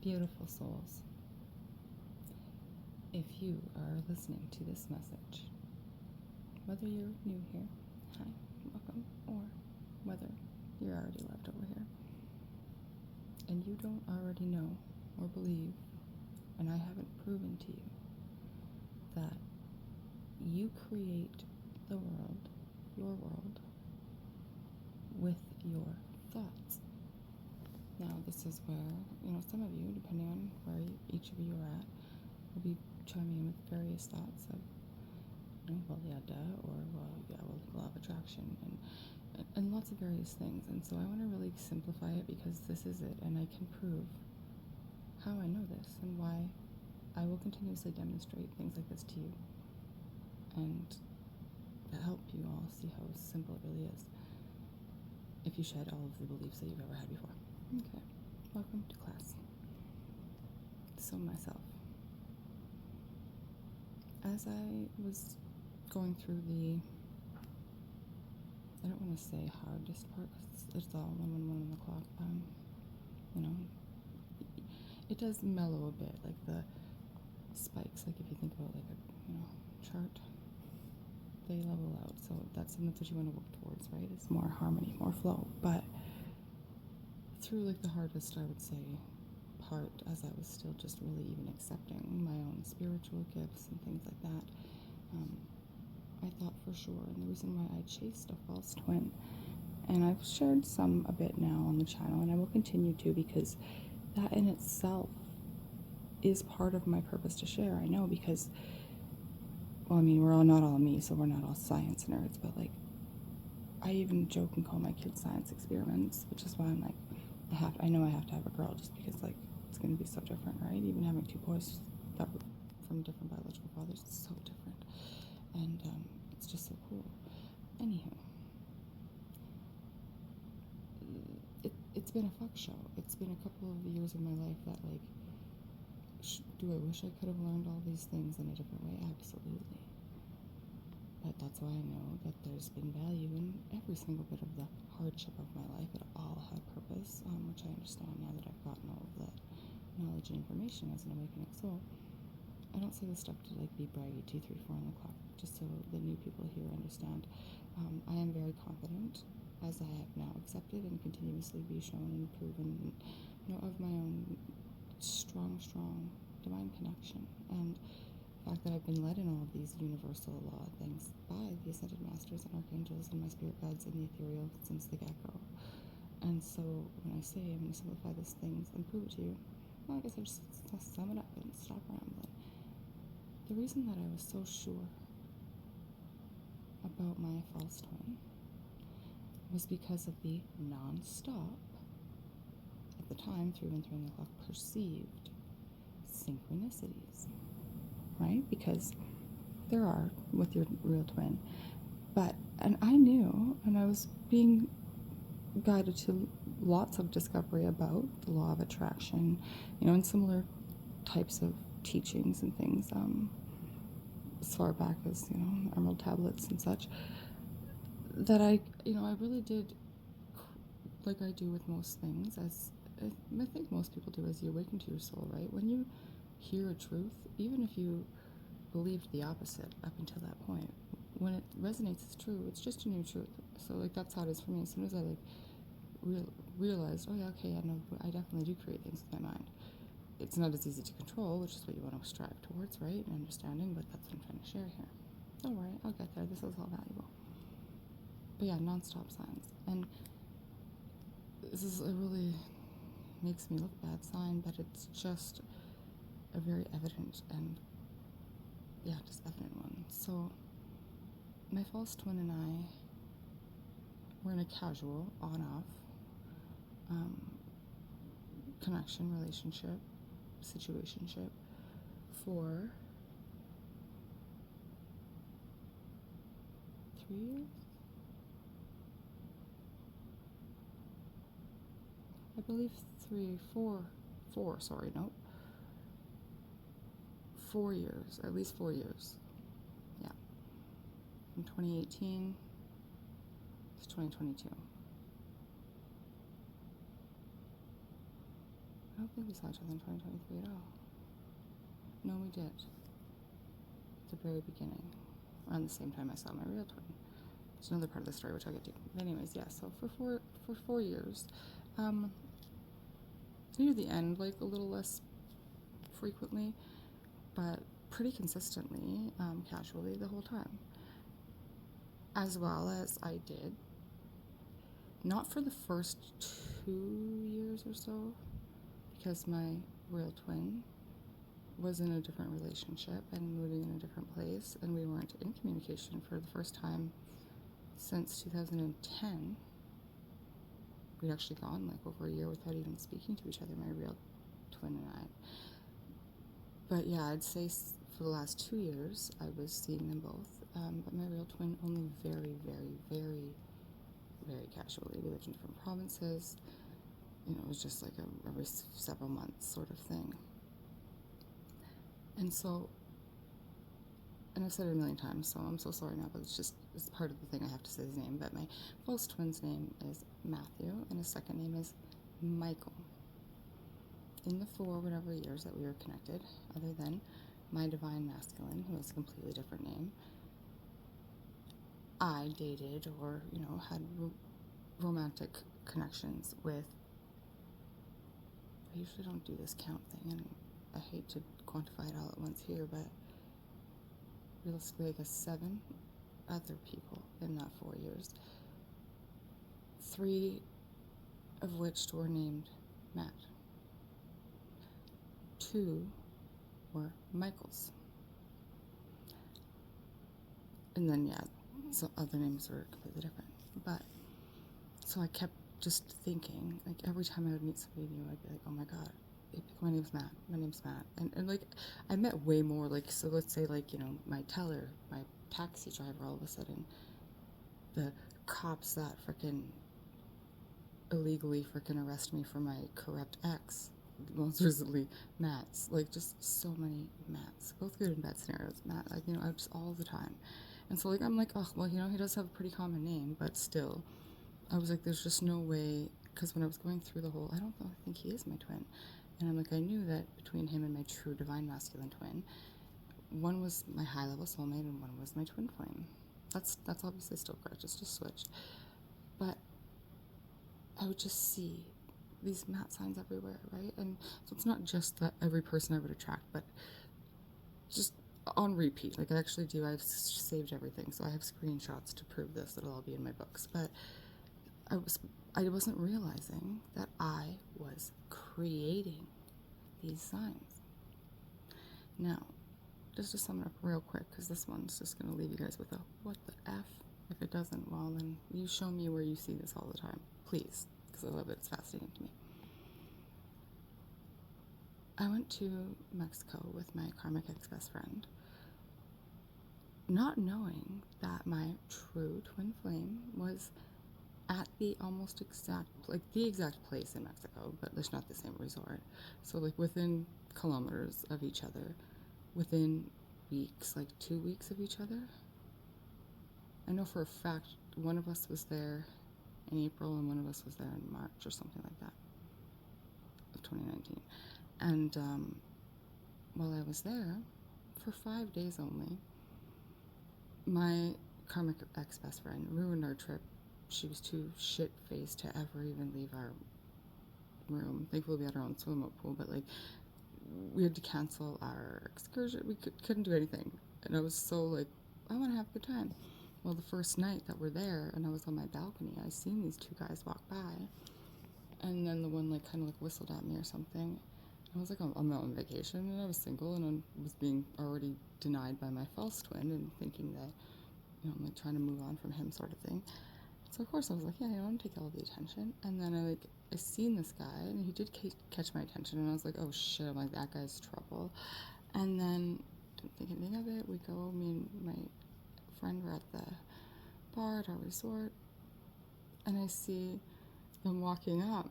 Beautiful souls, if you are listening to this message, whether you're new here, hi, welcome, or whether you're already left over here, and you don't already know or believe, and I haven't proven to you, that you create the world, your world, with your thoughts. Now, this is where, some of you, depending on where each of you are at, will be chiming in with various thoughts of, well, yeah, duh, or, well, yeah, well, law of attraction, and lots of various things. And so I want to really simplify it because this is it, and I can prove how I know this and why I will continuously demonstrate things like this to you and help you all see how simple it really is if you shed all of the beliefs that you've ever had before. Okay, welcome to class. So myself, as I was going through I don't want to say hardest part because it's all 111 on the clock. It does mellow a bit, like the spikes. Like if you think about like a chart, they level out. So that's what you want to work towards, right? It's more harmony, more flow. But through like the hardest, I would say, part, as I was still just really even accepting my own spiritual gifts and things like that, I thought for sure, and the reason why I chased a false twin, and I've shared some a bit now on the channel, and I will continue to, because that in itself is part of my purpose to share. I know, because, well, I mean, we're all not all me, so we're not all science nerds, but like, I even joke and call my kids science experiments, which is why I'm like, I know I have to have a girl, just because like it's going to be so different, right? Even having two boys that were from different biological fathers, it's so different, and it's just so cool. Anywho, it's been a fuck show. It's been a couple of years of my life that like, do I wish I could have learned all these things in a different way? Absolutely. But that's why I know that there's been value in every single bit of the hardship of my life. It all had purpose, which I understand now that I've gotten all of the knowledge and information as an awakening soul. I don't say this stuff to like be braggy 2, 3, 4 on the clock, just so the new people here understand. I am very confident, as I have now accepted and continuously be shown and proven, of my own strong divine connection, and the fact that I've been led in all of these universal law things by the ascended masters and archangels and my spirit guides in the ethereal since the get-go. And so when I say I'm going to simplify these things and prove it to you, well, I guess I'll just sum it up and stop rambling. The reason that I was so sure about my false twin was because of the non-stop, at the time, 3 and 3 on the clock, perceived synchronicities, right? Because there are with your real twin. And I knew, and I was being guided to lots of discovery about the law of attraction, and similar types of teachings and things, as far back as, emerald tablets and such, that I really did, like I do with most things, as I think most people do as you awaken to your soul, right? When you hear a truth, even if you believed the opposite up until that point, when it resonates as true, it's just a new truth. So like that's how it is for me. As soon as I like realized, oh yeah, okay, I definitely do create things with my mind. It's not as easy to control, which is what you want to strive towards, right? And understanding, but that's what I'm trying to share here. Don't worry, I'll get there. This is all valuable. But yeah, non-stop signs. And this is a really makes me look bad sign, but it's just a very evident and just evident one. So my false twin and I were in a casual on-off connection, relationship, situationship for 3 years. I believe 4 years, at least 4 years. Yeah. From 2018 to 2022. I don't think we saw each other in 2023 at all. No, we did. At the very beginning. Around the same time I saw my real twin. It's another part of the story which I'll get to. But anyways, yeah, so for 4 years, near the end, like a little less frequently, but pretty consistently, casually the whole time. As well as I did, not for the first 2 years or so, because my real twin was in a different relationship and living in a different place, and we weren't in communication for the first time since 2010. We'd actually gone like over a year without even speaking to each other, my real twin and I. But yeah, I'd say for the last 2 years I was seeing them both, but my real twin only very, very, very, very casually. We lived in different provinces. You know, it was just like every several months sort of thing. And so, and I've said it a million times, so I'm so sorry now, but it's part of the thing I have to say his name. But my false twin's name is Matthew, and his second name is Michael. In the 4 whatever years that we were connected, other than my divine masculine, who has a completely different name, I dated or, you know, had romantic connections with, I usually don't do this count thing, and I hate to quantify it all at once here, but realistically, I guess 7 other people in that 4 years, 3 of which were named Matt. 2 were Michaels. And then, yeah, so other names were completely different. But, so I kept just thinking, like, every time I would meet somebody new, I'd be like, oh my god, my name's Matt, and like, I met way more, like, so let's say, like, you know, my teller, my taxi driver, all of a sudden, the cops that frickin' illegally frickin' arrest me for my corrupt ex, most recently, Matt's, like, just so many Matts, both good and bad scenarios, Matt, like, you know, just all the time. And so, like, I'm like, oh, well, you know, he does have a pretty common name, but still, I was like, there's just no way, because when I was going through the whole, I think he is my twin, and I'm like, I knew that between him and my true divine masculine twin, one was my high-level soulmate and one was my twin flame. That's obviously still correct, it's just switched. But I would just see these Matt signs everywhere, right? And so it's not just that every person I would attract, but just on repeat. Like, I actually do, I've saved everything, so I have screenshots to prove this. It'll all be in my books. But I wasn't realizing that I was creating these signs. Now, just to sum it up real quick, because this one's just going to leave you guys with a what the F. If it doesn't, well, then you show me where you see this all the time, please, because I love it. It's fascinating to me. I went to Mexico with my karmic ex-best friend, not knowing that my true twin flame was at the almost exact, like the exact place in Mexico, but there's not the same resort. So, like, within kilometers of each other, within weeks, like 2 weeks of each other. I know for a fact one of us was there in April and one of us was there in March or something like that of 2019. And while I was there, for 5 days only, my karmic ex-best friend ruined our trip. She was too shit-faced to ever even leave our room. Thankfully, we had our own swimming pool, but, like, we had to cancel our excursion. We couldn't do anything. And I was so, like, I want to have a good time. Well, the first night that we're there, and I was on my balcony, I seen these 2 guys walk by. And then the one, like, kind of, like, whistled at me or something. I was like, I'm out on vacation, and I was single, and I was being already denied by my false twin, and thinking that, you know, I'm, like, trying to move on from him sort of thing. So, of course, I was like, yeah, I want to take all the attention. And then I seen this guy, and he did catch my attention, and I was like, oh, shit, I'm like, that guy's trouble. And then, didn't think anything of it. We go, me and my friend were at the bar at our resort, and I see them walking up.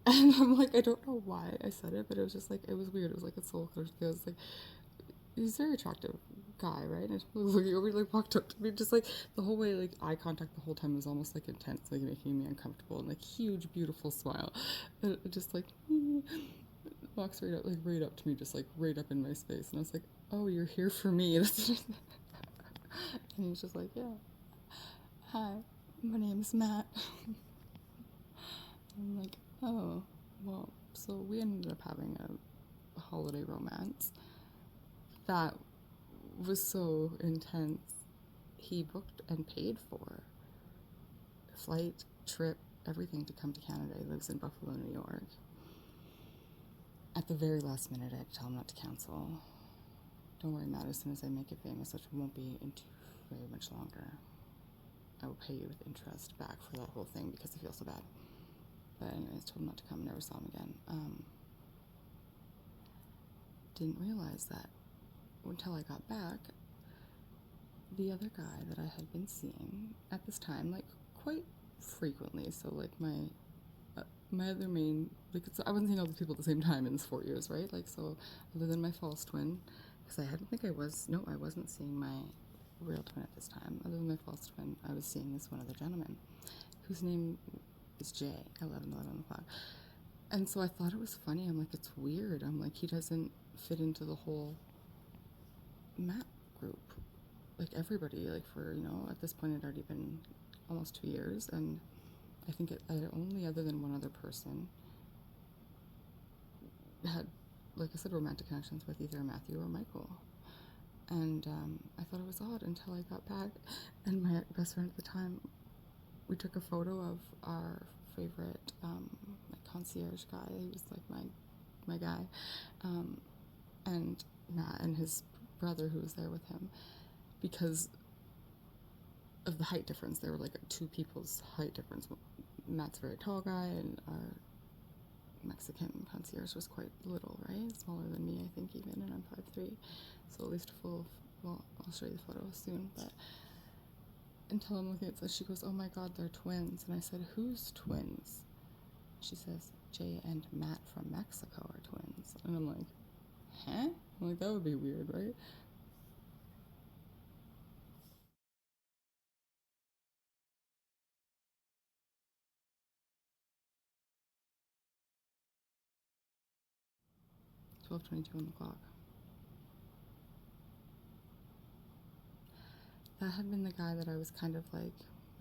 And I'm like, I don't know why I said it, but it was just like, it was weird. It was like a soul curse. It was like, he's a very attractive guy, right? And he was looking over, like walked up to me, just like the whole way, like eye contact the whole time was almost like intense, like making me uncomfortable, and like huge, beautiful smile, and it just like walks right up to me, just like right up in my space, and I was like, "Oh, you're here for me." And he's just like, "Yeah, hi, my name's Matt." I'm like, "Oh, well." So we ended up having a holiday romance that was so intense. He booked and paid for flight, trip, everything to come to Canada. He lives in Buffalo, New York. At the very last minute, I had to tell him not to cancel. Don't worry, Matt, as soon as I make it famous, which won't be in very much longer, I will pay you with interest back for that whole thing because I feel so bad. But anyways, told him not to come, never saw him again. Didn't realize that until I got back, the other guy that I had been seeing at this time, like quite frequently, so like my other main, like I wasn't seeing all these people at the same time in this 4 years, right? Like, so other than my false twin, because I wasn't seeing my real twin at this time. Other than my false twin, I was seeing this one other gentleman whose name is Jay, 11 o'clock. And so I thought it was funny. I'm like, it's weird. I'm like, he doesn't fit into the whole Matt group. Like everybody, like for, at this point it had already been almost 2 years, and I think I only, other than one other person, had, like I said, romantic connections with either Matthew or Michael. And I thought it was odd until I got back, and my best friend at the time, we took a photo of our favorite like concierge guy. He was like my guy, and Matt and his brother who was there with him, because of the height difference. They were like 2 people's height difference. Matt's a very tall guy, and our Mexican concierge was quite little, right? Smaller than me, I think, even, and I'm 5'3". So at least well, I'll show you the photo soon, but until I'm looking at this, she goes, "Oh my God, they're twins." And I said, "Who's twins?" She says, "Jay and Matt from Mexico are twins." And I'm like, huh? I'm like, that would be weird, right? "12:22 on the clock." That had been the guy that I was kind of like,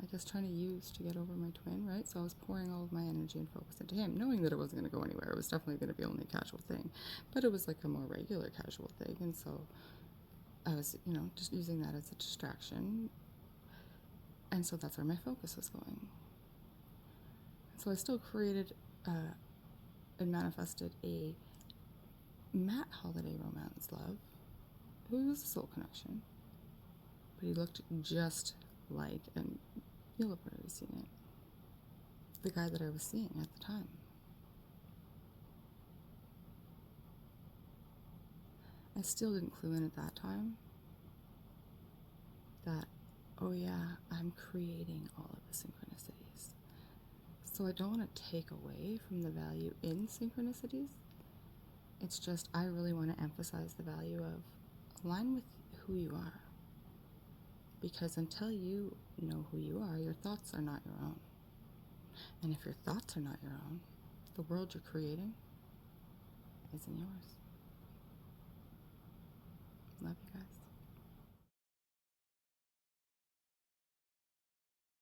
I guess, trying to use to get over my twin, right? So I was pouring all of my energy and focus into him, knowing that it wasn't going to go anywhere. It was definitely going to be only a casual thing, but it was like a more regular casual thing. And so I was, just using that as a distraction. And so that's where my focus was going. So I still created and manifested a Matt holiday romance love, who was a soul connection, but he looked just like, and you'll have already seen it, the guy that I was seeing at the time. I still didn't clue in at that time that, oh yeah, I'm creating all of the synchronicities. So I don't want to take away from the value in synchronicities. It's just, I really want to emphasize the value of align with who you are. Because until you know who you are, your thoughts are not your own. And if your thoughts are not your own, the world you're creating isn't yours. Love you guys.